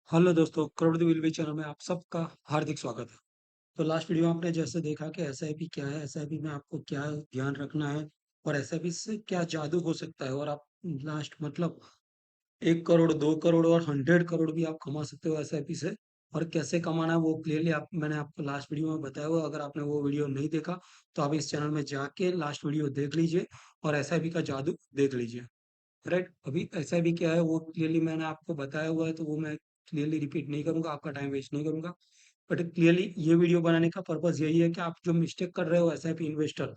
Hello दोस्तों, करोड़पति will channel में आप सबका हार्दिक स्वागत है। तो लास्ट वीडियो में आपने जैसे देखा कि एसआईपी क्या है, एसआईपी में आपको क्या ध्यान रखना है और एसआईपी से क्या जादू हो सकता है और आप लास्ट मतलब 1 करोड़, 2 करोड़ और 100 करोड़ भी आप कमा सकते हो एसआईपी से। और कैसे कमाना है वो क्लियरली आप मैंने आपको लास्ट वीडियो में बताया हुआ। अगर आपने वो वीडियो नहीं देखा तो आप इस चैनल में जाके लास्ट वीडियो देख लीजिए और एसआईपी का जादू देख लीजिए। राइट, अभी एसआईपी क्या है वो क्लियरली मैंने आपको बताया हुआ है, तो वो मैं क्लियरली रिपीट नहीं करूंगा, आपका टाइम वेस्ट नहीं करूंगा। बट क्लियरली ये वीडियो बनाने का पर्पस यही है कि आप जो मिस्टेक कर रहे हो एसआईपी इन्वेस्टर,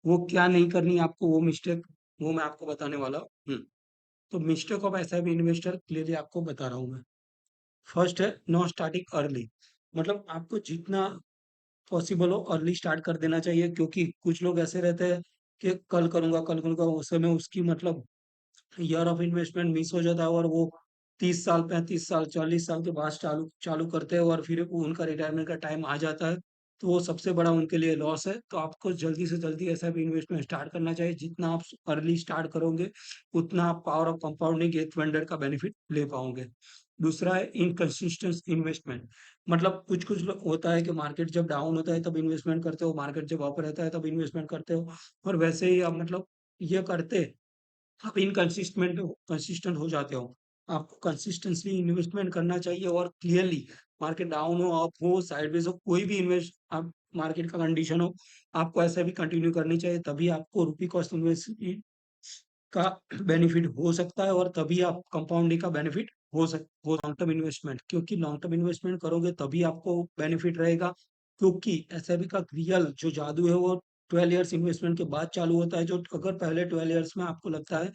वो क्या नहीं करनी है आपको, वो मिस्टेक वो मैं आपको बताने वाला हूँ। तो mistake of SIP investor clearly आपको बता रहा हूँ मैं। फर्स्ट है नो स्टार्टिंग अर्ली। मतलब आपको जितना पॉसिबल हो अर्ली स्टार्ट कर देना चाहिए, क्योंकि कुछ लोग ऐसे रहते हैं कि कल करूंगा उस समय उसकी मतलब ईयर ऑफ इन्वेस्टमेंट मिस हो जाता है और वो 30 साल, 35 साल, 40 साल के बाद चालू चालू करते हैं और फिर वो उनका रिटायरमेंट का टाइम आ जाता है। तो वो सबसे बड़ा उनके लिए लॉस है। तो आपको जल्दी से जल्दी ऐसा भी इन्वेस्टमेंट स्टार्ट करना चाहिए। जितना आप अर्ली स्टार्ट करोगे उतना आप पावर ऑफ कंपाउंडिंग एथ वेंडर का बेनिफिट ले पाओगे। दूसरा है इनकंसिस्टेंट इन्वेस्टमेंट। मतलब कुछ कुछ होता है कि मार्केट जब डाउन होता है तब इन्वेस्टमेंट करते हो, मार्केट जब अप रहता है तब इन्वेस्टमेंट करते हो। और वैसे ही आप मतलब ये करते आप कंसिस्टेंट हो जाते हो। आपको कंसिस्टेंटली इन्वेस्टमेंट करना चाहिए और क्लियरली मार्केट डाउन हो, अप हो, साइडवेज हो, कोई भी इन्वेस्ट आप मार्केट का कंडीशन हो, आपको ऐसा भी कंटिन्यू करनी चाहिए। तभी आपको रुपी कॉस्ट इन्वेस्ट का बेनिफिट हो सकता है और तभी आप कंपाउंडिंग का बेनिफिट हो लॉन्ग टर्म इन्वेस्टमेंट, क्योंकि लॉन्ग टर्म इन्वेस्टमेंट करोगे तभी आपको बेनिफिट रहेगा। क्योंकि एसआईपी का रियल जो जादू है वो 12 इयर्स इन्वेस्टमेंट के बाद चालू होता है। जो अगर पहले 12 इयर्स में आपको लगता है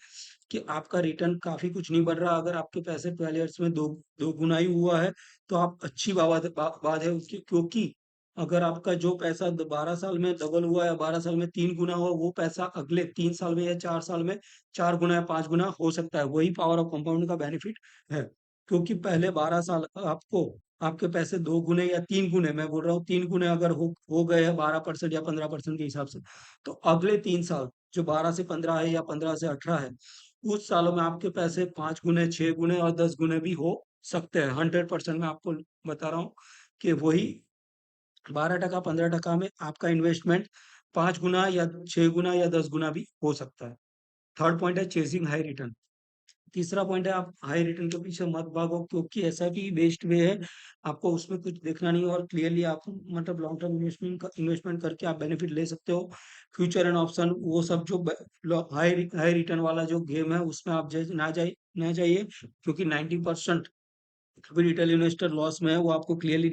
कि आपका रिटर्न काफी कुछ नहीं बढ़ रहा, अगर आपके पैसे 12 इयर्स में दो दो गुना ही हुआ है, तो आप अच्छी बात है उसकी। क्योंकि अगर आपका जो पैसा 12 साल में डबल हुआ है, 12 साल में 3 गुना हुआ, वो पैसा अगले 3 साल में या 4 साल में 4 गुना या 5 गुना हो सकता है। वही पावर ऑफ कंपाउंड का बेनिफिट है। क्योंकि पहले 12 साल आपको आपके पैसे 2 गुने या 3 गुने, मैं बोल रहा हूँ 3 गुने अगर हो गए हैं 12% या 15% के हिसाब से, तो अगले 3 साल जो 12 से 15 है या 15 से 18 है, उस सालों में आपके पैसे 5 गुने, 6 गुने और 10 गुने भी हो सकते हैं। 100% मैं आपको बता रहा हूँ कि वही 12% 15% में आपका इन्वेस्टमेंट 5 गुना या 6 गुना या 10 गुना भी हो सकता है। थर्ड पॉइंट है चेजिंग हाई रिटर्न। तीसरा पॉइंट है आप हाई रिटर्न के पीछे मत भागो, क्योंकि ऐसा भी बेस्ट वे है। आपको उसमें कुछ देखना नहीं है और क्लियरली आप मतलब लॉन्ग टर्म इन्वेस्टमेंट करके आप बेनिफिट ले सकते हो। फ्यूचर एंड ऑप्शन वो सब जो हाई हाई रिटर्न वाला जो गेम है उसमें आप ना जाइए, क्योंकि 90% भी रिटेल इन्वेस्टर लॉस में है। वो आपको क्लियरली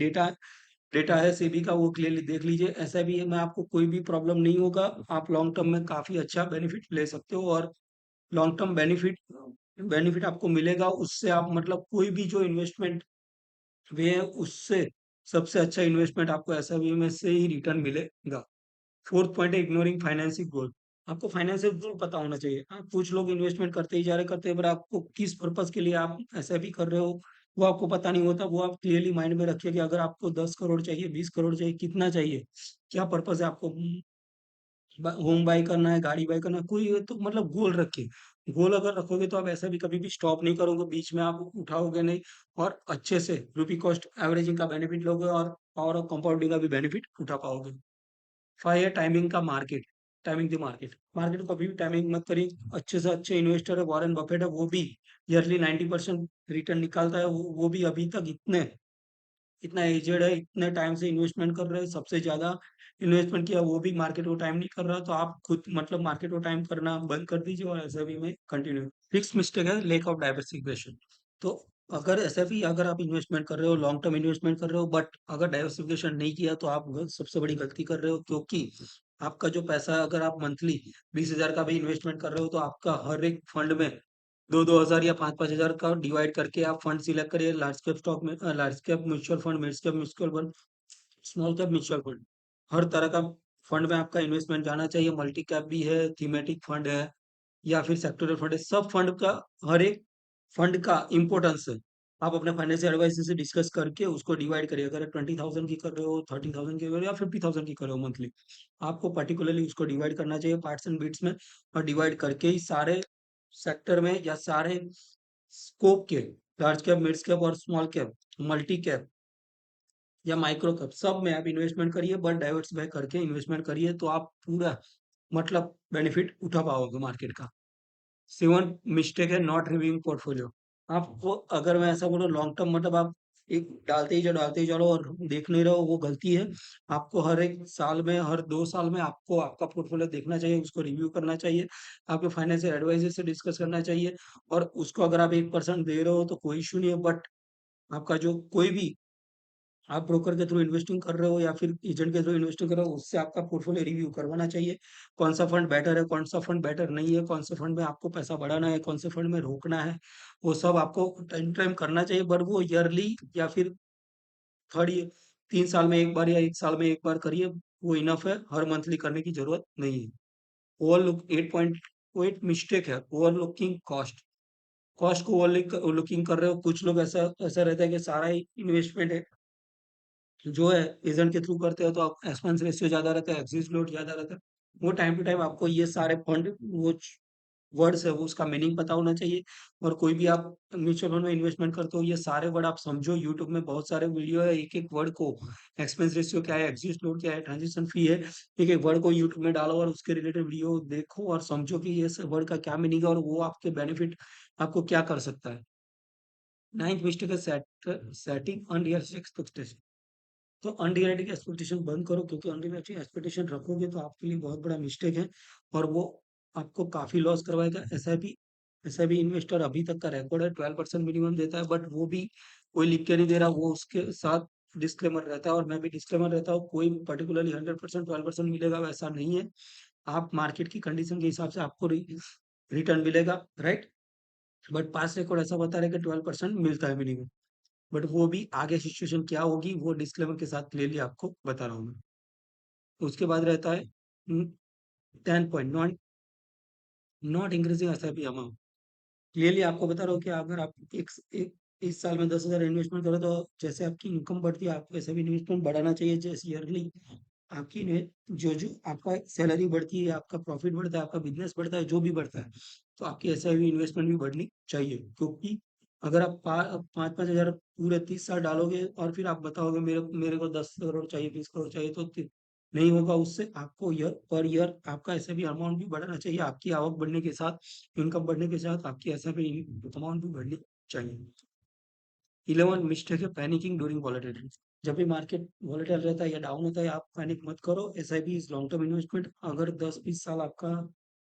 डेटा है सेबी का, वो क्लियरली देख लीजिए। ऐसा भी है में आपको कोई भी प्रॉब्लम नहीं होगा। आप लॉन्ग टर्म में काफी अच्छा बेनिफिट ले सकते हो और लॉन्ग टर्म बेनिफिट आपको मिलेगा। उससे आप मतलब कोई भी जो इन्वेस्टमेंट वे है उससे सबसे अच्छा इन्वेस्टमेंट आपको ऐसा भी में से ही रिटर्न मिलेगा। फोर्थ पॉइंट है इग्नोरिंग फाइनेंसिंग गोल। आपको फाइनेंशियल गोल पता होना चाहिए। आप कुछ लोग इन्वेस्टमेंट करते हैं, पर आपको किस पर्पस के लिए आप ऐसा भी कर रहे हो वो आपको पता नहीं होता। वो आप क्लियरली माइंड में रखिए कि अगर आपको 10 करोड़ चाहिए, 20 करोड़ चाहिए, कितना चाहिए, क्या पर्पस है आपको, होम बाय करना है, गाड़ी बाय करना है, कोई है तो मतलब गोल रखिए। गोल अगर रखोगे तो आप ऐसा भी कभी भी स्टॉप नहीं करोगे, बीच में आप उठाओगे नहीं और अच्छे से रुपी कॉस्ट एवरेजिंग का बेनिफिट लोगे और पावर ऑफ कंपाउंडिंग का भी बेनिफिट उठा पाओगे। 5 है टाइमिंग का market. Timing the market. Market को कभी भी टाइमिंग मत करिए। अच्छे से अच्छे इन्वेस्टर है वॉरेन बफेट है, वो भी ईयरली 90% रिटर्न निकालता है। वो भी अभी तक इतना एजेड है, इतने टाइम से इन्वेस्टमेंट कर रहे हैं, सबसे ज्यादा इन्वेस्टमेंट किया, वो भी मार्केट को टाइम नहीं कर रहा। तो आप खुद मतलब मार्केट को टाइम करना बंद कर दीजिए और ऐसा भी में कंटिन्यू। फिक्स मिस्टेक है लेक ऑफ डाइवर्सिफिकेशन। तो अगर ऐसा भी अगर आप इन्वेस्टमेंट कर रहे हो, लॉन्ग टर्म इन्वेस्टमेंट कर रहे हो, बट अगर डाइवर्सिफिकेशन नहीं किया तो आप सबसे बड़ी गलती कर रहे हो। क्योंकि आपका जो पैसा है, अगर आप मंथली 20,000 का भी इन्वेस्टमेंट कर रहे हो, तो आपका हर एक फंड में 2-2 हजार या 5-5 हजार का डिवाइड करके आप फंड सिलेक्ट करिए। लार्ज कैप स्टॉक में, large cap mutual fund, mid cap mutual fund, small cap mutual fund, हर तरह का फंड में आपका इन्वेस्टमेंट जाना चाहिए। मल्टी कैप भी है, थीमेटिक फंड है या फिर सेक्टोरल फंड है। सब फंड का हर एक फंड का इम्पोर्टेंस है। आप अपने फाइनेंशियल एडवाइजर से डिस्कस करके उसको डिवाइड करिए। अगर 20,000 की कर रहे हो, 30,000 की कर रहे हो या 50,000 की कर रहे हो मंथली, आपको पर्टिकुलरली उसको डिवाइड करना चाहिए पार्ट्स एंड बिट्स में। और डिवाइड करके ही सारे सेक्टर में या सारे स्कोप के लार्ज कैप, मिड कैप और स्मॉल कैप, मल्टी कैप या माइक्रो कैप, सब में आप इन्वेस्टमेंट करिए, बट डाइवर्सिफाई करके इन्वेस्टमेंट करिए, तो आप पूरा मतलब बेनिफिट उठा पाओगे मार्केट का। 7 मिस्टेक है नॉट रिव्यूइंग पोर्टफोलियो। आपको अगर मैं ऐसा बोलूँ, लॉन्ग टर्म मतलब आप एक डालते ही चलो और देख नहीं रहे हो, वो गलती है। आपको हर एक साल में, हर 2 साल में आपको आपका पोर्टफोलियो देखना चाहिए, उसको रिव्यू करना चाहिए, आपके फाइनेंशियल एडवाइजर से डिस्कस करना चाहिए। और उसको अगर आप 1% दे रहे हो तो कोई इशू नहीं है, बट आपका जो कोई भी आप ब्रोकर के थ्रू इन्वेस्टिंग कर रहे हो या फिर एजेंट के थ्रू इन्वेस्टिंग कर रहे हो, उससे आपका पोर्टफोलियो रिव्यू करवाना चाहिए। कौन सा फंड बेटर है, कौन सा फंड बेटर नहीं है, कौन से फंड में आपको पैसा बढ़ाना है, कौन से फंड में रोकना है, वो सब आपको टाइम टाइम करना चाहिए। बट वो ईयरली या फिर थर्ड ईयर, 3 साल में एक बार या 1 साल में एक बार करिए, वो इनफ है। हर मंथली करने की जरूरत नहीं है। ओवरलुक 8.8 मिस्टेक है, ओवरलुकिंग कॉस्ट। कॉस्ट को ओवरलुकिंग कर रहे हो। कुछ लोग ऐसा ऐसा रहता है कि सारा ही इन्वेस्टमेंट है जो है एजेंट के थ्रू करते हो, तो आप एक्सपेंस रेशियो ज्यादा रहता है, एक्सिस फ्लोट ज्यादा रहता है। वो टाइम टू टाइम आपको ये सारे फंड, वो वर्ड्स है, वो उसका मीनिंग पता होना चाहिए। और कोई भी आप म्यूचुअल फंड में इन्वेस्टमेंट करते हो, ये सारे वर्ड आप समझो। यूट्यूब में बहुत सारे वीडियो है, एक एक वर्ड को, एक्सपेंस रेशियो क्या है, एक्सिस फ्लोट क्या है, ट्रांजेक्शन फी है, एक एक वर्ड को यूट्यूब में डालो और उसके रिलेटेड वीडियो देखो और समझो कि ये वर्ड का क्या मीनिंग है और वो आपके बेनिफिट आपको क्या कर सकता है। नाइन्थ मिस्टेक है सेटिंग अनरियलिस्टिक एक्सपेक्टेशन। तो अनरियलिस्टिक एक्सपेक्टेशन बंद करो, क्योंकि अनरियलिस्टिक एक्सपेक्टेशन रखोगे तो आपके लिए बहुत बड़ा मिस्टेक है और वो आपको काफी लॉस करवाएगा। एसआईपी इन्वेस्टर अभी तक का रिकॉर्ड है 12% मिनिमम देता है, बट वो भी कोई लिख के नहीं दे रहा, वो उसके साथ डिस्क्लेमर रहता है और मैं भी डिस्क्लेमर रहता हूँ। कोई पर्टिकुलरली 100% 12% मिलेगा वैसा नहीं है। आप मार्केट की कंडीशन के हिसाब से आपको रिटर्न मिलेगा, राइट। बट पास रिकॉर्ड ऐसा बता रहा है कि 12% मिलता है मिनिमम। बट वो भी आगे सिचुएशन क्या होगी वो डिस्क्लेमर के साथ क्लियरली आपको बता रहा हूँ मैं। उसके बाद रहता है 10 point, not not increasing SIP amount. Clearly आपको बता रहा हूँ कि अगर आप एक इस साल में 10,000 इन्वेस्टमेंट करो, तो जैसे आपकी इनकम बढ़ती है आपको वैसे भी इन्वेस्टमेंट बढ़ाना चाहिए। जैसे ईयरली आपकी जो जो आपका सैलरी बढ़ती है, आपका प्रॉफिट बढ़ता है, आपका बिजनेस बढ़ता है, जो भी बढ़ता है, तो आपकी एसआईपी इन्वेस्टमेंट भी बढ़नी चाहिए। क्योंकि अगर आप 5-5 हजार पूरे 30 साल डालोगे और फिर आप बताओगे मेरे मेरे को 10 करोड़ चाहिए, 20 करोड़ चाहिए, तो नहीं होगा। उससे आपको ईयर आपका एसआईपी अमाउंट भी बढ़ाना चाहिए। आपकी आवक बढ़ने के साथ, इनकम बढ़ने के साथ आपकी एसआईपी अमाउंट भी बढ़नी चाहिए। 11 मिस्टेक है पैनिकिंग ड्यूरिंग वॉलेटिलिटी। जब भी मार्केट वॉलेटाइल रहता है या डाउन होता है, आप पैनिक मत करो। SIP is long term investment. अगर 10-20 साल आपका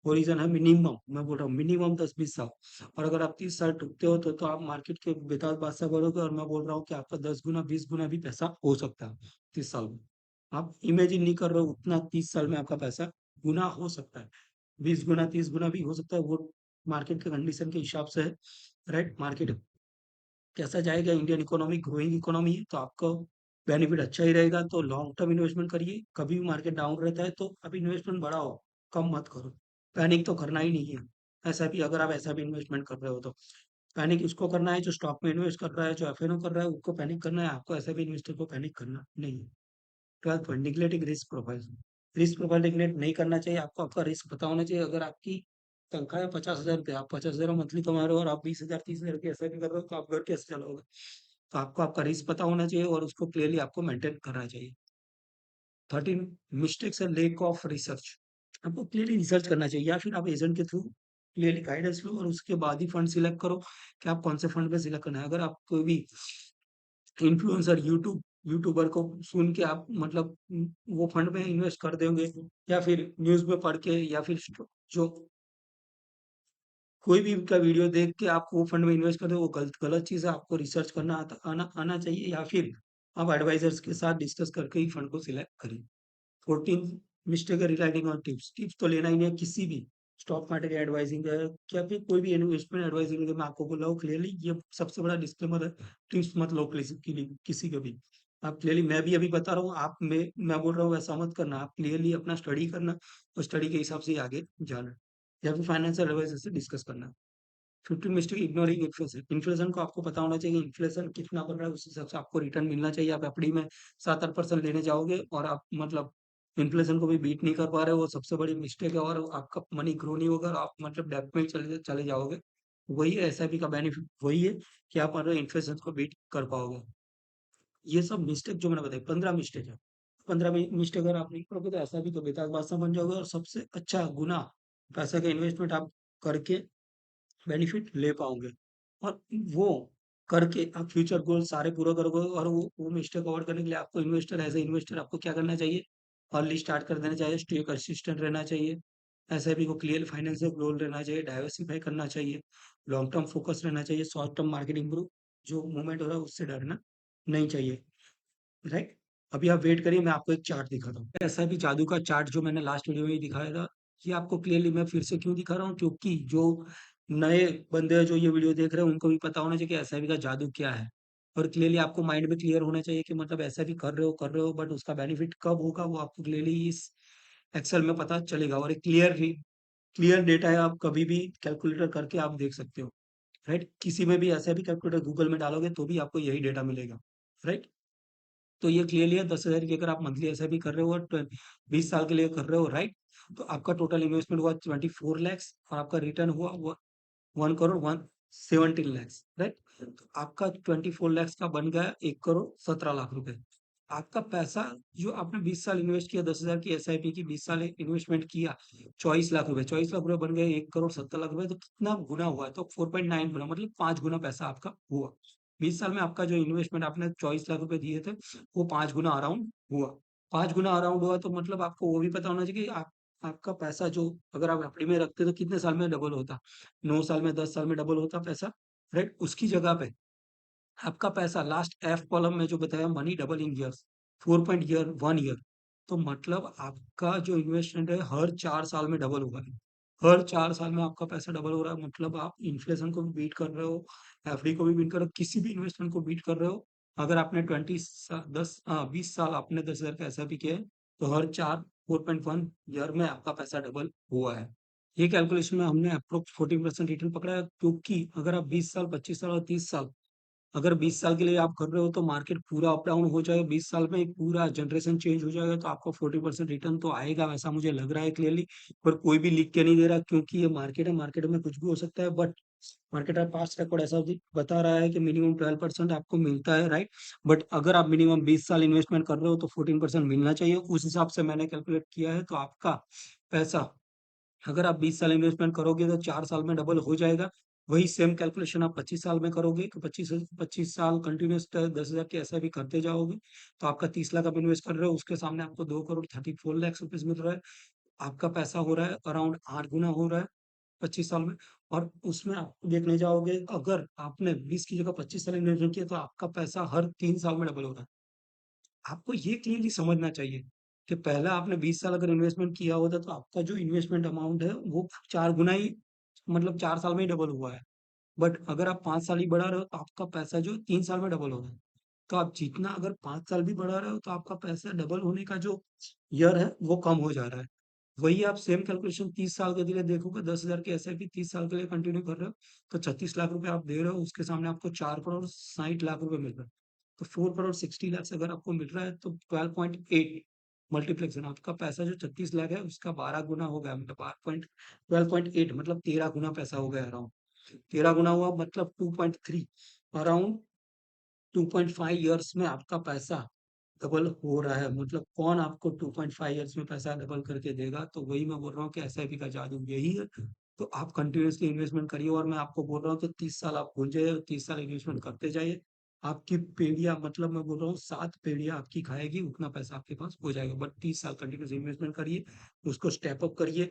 होरिजन है, मिनिमम मैं बोल रहा हूँ, मिनिमम 10-20 साल, और अगर आप 30 साल टुकते हो तो आप मार्केट के बेताज बादशाह बनोगे। और मैं बोल रहा हूँ कि आपका 10 गुना 20 गुना भी पैसा हो सकता है 30 साल में। आप इमेजिन नहीं कर रहे हो उतना 30 साल में आपका पैसा गुना हो सकता है। 20 गुना 30 गुना भी हो सकता है, वो मार्केट के कंडीशन के हिसाब से है, राइट। मार्केट कैसा जाएगा, इंडियन इकोनॉमी ग्रोइंग इकोनॉमी है, तो आपको बेनिफिट अच्छा ही रहेगा। तो लॉन्ग टर्म इन्वेस्टमेंट करिए। कभी भी मार्केट डाउन रहता है तो आप इन्वेस्टमेंट बढ़ाओ, कम मत करो। पैनिक तो करना ही नहीं है। ऐसा भी, अगर आप ऐसा भी इन्वेस्टमेंट कर रहे हो तो पैनिक उसको करना है जो स्टॉक में इन्वेस्ट कर रहा है, जो एफएनओ कर रहा है, उसको पैनिक करना है। आपको ऐसा भी इन्वेस्टर को पैनिक करना नहीं है। 12 point neglecting risk profile. Risk profile neglect नहीं करना चाहिए। आपको आपका रिस्क पता होना चाहिए। अगर आपकी तनख्वाह है 50,000 रुपये, आप 50,000 मंथली कमा रहे हो और आप 20,000 30,000 की एसआईपी कर रहे हो, तो आप घर कैसे चलाओगे। तो आपको आपका रिस्क पता होना चाहिए और उसको क्लियरली आपको मेंटेन करना चाहिए। 13 मिस्टेक्स है लेक ऑफ रिसर्च। आपको क्लियरली रिसर्च करना चाहिए या फिर आप एजेंट के थ्रू क्लियरली गाइडेंस लो और उसके बाद ही फंड सिलेक्ट करो कि आप कौन से फंड पे सिलेक्ट करना है। अगर आप कोई भी इन्फ्लुएंसर यूट्यूबर को सुन के आप मतलब वो फंड में इन्वेस्ट कर देंगे, या फिर न्यूज़ में पढ़ के, या फिर जो कोई भी का वीडियो देख के आप वो फंड में इन्वेस्ट कर रहे हो, वो गलत गलत चीज़ है। आपको रिसर्च करना आना चाहिए, या फिर आप एडवाइजर्स के साथ डिस्कस करके ही फंड को सिलेक्ट करें। 14 मिस्टेक है रिलाइडिंग ऑन टिप्स। टिप्स तो लेना ही नहीं है किसी भी स्टॉक मार्केट एडवाइजिंग है, या फिर कोई भी इन्वेस्टमेंट एडवाइजिंग है। मैं आपको बोल रहा हूँ क्लियरली, ये सबसे बड़ा डिस्क्लेमर है। टिप्स मत लो किसी के लिए, किसी के भी। आप क्लियरली, मैं भी अभी बता रहा हूँ, मैं बोल रहा हूँ वैसा मत करना। आप क्लियरली अपना स्टडी करना और स्टडी के हिसाब से ही आगे जाना, या फिर फाइनेंशियल एडवाइजर से डिस्कस करना। 15 मिस्टेक इग्नोरिंग इन्फ्लेशन। इन्फ्लेशन को आपको पता होना चाहिए, इन्फ्लेशन कितना बढ़ रहा है, उस हिसाब से आपको रिटर्न मिलना चाहिए। आप एफडी में 7-8% लेने जाओगे और आप मतलब इन्फ्लेशन को भी बीट नहीं कर पा रहे हो, वो सबसे बड़ी मिस्टेक है। और आपका मनी ग्रो नहीं होगा और आप मतलब डेब्ट में ही चले चले जाओगे। वही एसआईपी का बेनिफिट वही है कि आप अगर इन्फ्लेशन को बीट कर पाओगे। ये सब मिस्टेक जो मैंने बताई 15 मिस्टेक है। 15 मिस्टेक अगर आप नहीं करोगे तो एसआईपी तो बेताज बादशाह बन जाओगे और सबसे अच्छा गुना पैसे का इन्वेस्टमेंट आप करके बेनिफिट ले पाओगे। और वो करके आप फ्यूचर गोल सारे पूरा करोगे और वो मिस्टेक अवॉइड करने के लिए आपको इन्वेस्टर एज ए इन्वेस्टर आपको क्या करना चाहिए? अर्ली स्टार्ट कर देना चाहिए, स्टे कंसिस्टेंट रहना चाहिए, एसआईपी को क्लियर फाइनेंशियल गोल रहना चाहिए, डाइवर्सिफाई करना चाहिए, लॉन्ग टर्म फोकस रहना चाहिए, शॉर्ट टर्म मार्केट इम्प्रूव जो मूवमेंट हो रहा है उससे डरना नहीं चाहिए। राइट। अभी आप वेट करिए, मैं आपको एक चार्ट दिखाता हूँ। ऐसा भी जादू का चार्ट जो मैंने लास्ट वीडियो में ही दिखाया था, ये आपको क्लियरली मैं फिर से क्यों दिखा रहा हूँ, क्योंकि जो नए बंदे हैं जो ये वीडियो देख रहे हैं उनको भी पता होना चाहिए कि एसआईपी का जादू क्या है। और क्लियरली आपको माइंड में क्लियर होना चाहिए कि मतलब एसआईपी कर रहे हो बट उसका बेनिफिट कब होगा वो आपको क्लियरली इस एक्सेल में पता चलेगा। और एक क्लियर डेटा है, आप कभी भी कैलकुलेटर करके आप देख सकते हो। राइट। किसी में भी ऐसा भी कैलकुलेटर गूगल में डालोगे तो भी आपको यही डेटा मिलेगा। राइट। तो ये क्लियरली है 10,000 की अगर आप मंथली एसआईपी कर रहे हो और 20 साल के लिए कर रहे हो। राइट। तो आपका टोटल इन्वेस्टमेंट हुआ 24 लैक्स और आपका रिटर्न हुआ 1 करोड़ 117 लैक्स। राइट। तो आपका 24 लैक्स का बन गया 1 करोड़ 17 लाख रुपए। आपका पैसा जो आपने 20 साल इन्वेस्ट किया 10,000 की एसआईपी की 20 साल इन्वेस्टमेंट किया 24 लाख रुपए, 24 लाख रुपए बन गए 1 करोड़ 70 लाख रुपए। तो कितना गुना हुआ? तो 4.9 गुना, मतलब 5 गुना पैसा आपका हुआ 20 साल में। आपका जो इन्वेस्टमेंट आपने 24 लाख रुपए दिए थे वो 5 गुना अराउंड हुआ। 5 गुना अराउंड हुआ तो मतलब आपको वो भी पता होना चाहिए कि आपका पैसा जो अगर आप एफडी में रखते तो कितने साल में डबल होता? 9 साल में, 10 साल में डबल होता पैसा। राइट। उसकी जगह पे आपका पैसा लास्ट एफ कॉलम में जो बताया money double in years, 4.1 year, तो मतलब आपका जो इन्वेस्टमेंट है हर 4 साल में डबल हुआ है। हर 4 साल में आपका पैसा डबल हो रहा है, मतलब आप इन्फ्लेशन को भी बीट कर रहे हो, एफडी को भी बीट कर रहे हो, किसी भी इन्वेस्टमेंट को बीट कर रहे हो। अगर आपने 20 साल आपने 10,000 का एसआईपी किया है तो हर 4.1 ईयर में आपका पैसा डबल हुआ है। ये कैलकुलेशन में हमने अप्रोक्स 14% रिटर्न पकड़ा है, क्योंकि अगर आप 20 साल, 25 साल और 30 साल, अगर 20 साल के लिए आप कर रहे हो तो मार्केट पूरा अप डाउन हो जाएगा, 20 साल में पूरा जनरेशन चेंज हो जाएगा तो आपको 40% रिटर्न तो आएगा, वैसा मुझे लग रहा है क्लियरली। पर कोई भी लिख के नहीं दे रहा, क्योंकि ये मार्केट है, मार्केट में कुछ भी हो सकता है। बट मार्केट का पास्ट रिकॉर्ड ऐसा बता रहा है कि मिनिमम 12% आपको मिलता है। राइट। बट अगर आप मिनिमम 20 साल इन्वेस्टमेंट कर रहे हो तो 14% मिलना चाहिए, उस हिसाब से मैंने कैलकुलेट किया है। तो आपका पैसा अगर आप 20 साल इन्वेस्टमेंट करोगे तो 4 साल में डबल हो जाएगा। वही सेम कैलकुलेशन आप 25 साल में करोगे तो 25 साल कंटिन्यूस 10,000 की एसआईपी करते जाओगे तो आपका 30 लाख आप इन्वेस्ट कर रहे हो, उसके सामने आपको 2 करोड़ 34 लाख रुपीज मिल रहा है। आपका पैसा हो रहा है अराउंड 8 गुना हो रहा है 25 साल में। और उसमें आप देखने जाओगे, अगर आपने 20 की जगह 25 साल इन्वेस्टमेंट किया तो आपका पैसा हर 3 साल में डबल हो रहा है। आपको ये क्लियरली समझना चाहिए कि पहला आपने 20 साल अगर इन्वेस्टमेंट किया होता तो आपका जो इन्वेस्टमेंट अमाउंट है वो 4 गुना ही, मतलब 4 साल में ही डबल हुआ है। बट अगर आप 5 साल ही बढ़ा रहे हो तो आपका पैसा जो 3 साल में डबल हो रहा है। तो आप जितना अगर 5 साल भी बढ़ा रहे हो तो आपका पैसा डबल होने का जो ईयर है वो कम हो जा रहा है। वही आप सेम कैलकुलेशन 30 साल के लिए देखोगे, 10,000 की एसआईपी 30 साल के लिए कंटिन्यू कर रहे हो तो 36 लाख रुपए आप दे रहे हो, उसके सामने आपको 4 करोड़ 60 लाख रुपए मिल रहा है। तो 4 करोड़ 60 लाख अगर आपको मिल रहा है तो 12.8 मल्टीप्लेक्शन, आपका पैसा जो 36 लाख है उसका 12 गुना हो गया, मतलब 12.8, मतलब 13 गुना पैसा हो गया अराउंड। 13 गुना हुआ मतलब 2.3, अराउंड 2.5 इयर्स में आपका पैसा डबल हो रहा है। मतलब कौन आपको 2.5 इयर्स में पैसा डबल करके देगा? तो वही मैं बोल रहा हूँ कि एसआईपी का जादू यही है। तो आप कंटिन्यूअसली इन्वेस्टमेंट करिए और मैं आपको बोल रहा हूँ कि 30 साल आप भूल जाइए, 30 साल इन्वेस्टमेंट करते जाइए। आपकी पीढ़ियाँ, मतलब मैं बोल रहा हूँ 7 पीढ़ियाँ आपकी खाएगी, उतना पैसा आपके पास हो जाएगा। बट 30 साल कंटिन्यूअस इन्वेस्टमेंट करिए, उसको स्टेप अप करिए।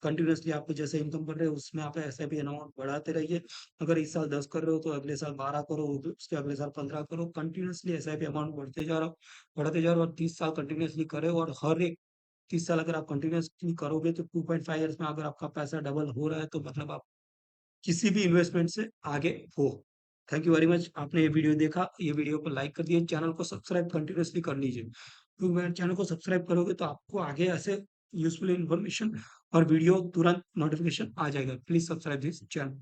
कंटिन्यूअसली आपको जैसे इनकम बढ़ रहे है उसमें आप एसआईपी अमाउंट बढ़ाते रहिए। अगर इस साल 10 कर रहे हो तो अगले साल 12 करो, उसके अगले साल 15 करो। कंटिन्यूअसली एसआईपी अमाउंट बढ़ते जा रहा हो और 30 साल कंटिन्यूअसली करे, और हर एक 30 साल अगर आप कंटिन्यूअसली करोगे तो 2.5 इयर्स में अगर आपका पैसा डबल हो रहा है तो मतलब आप किसी भी इन्वेस्टमेंट से आगे हो। थैंक यू वेरी मच, आपने ये वीडियो देखा, ये वीडियो को लाइक कर दिए, चैनल को सब्सक्राइब कंटिन्यूअसली कर लीजिए, क्योंकि मेरे चैनल को सब्सक्राइब करोगे तो आपको आगे ऐसे यूजफुल इन्फॉर्मेशन और वीडियो तुरंत नोटिफिकेशन आ जाएगा। Please subscribe this channel.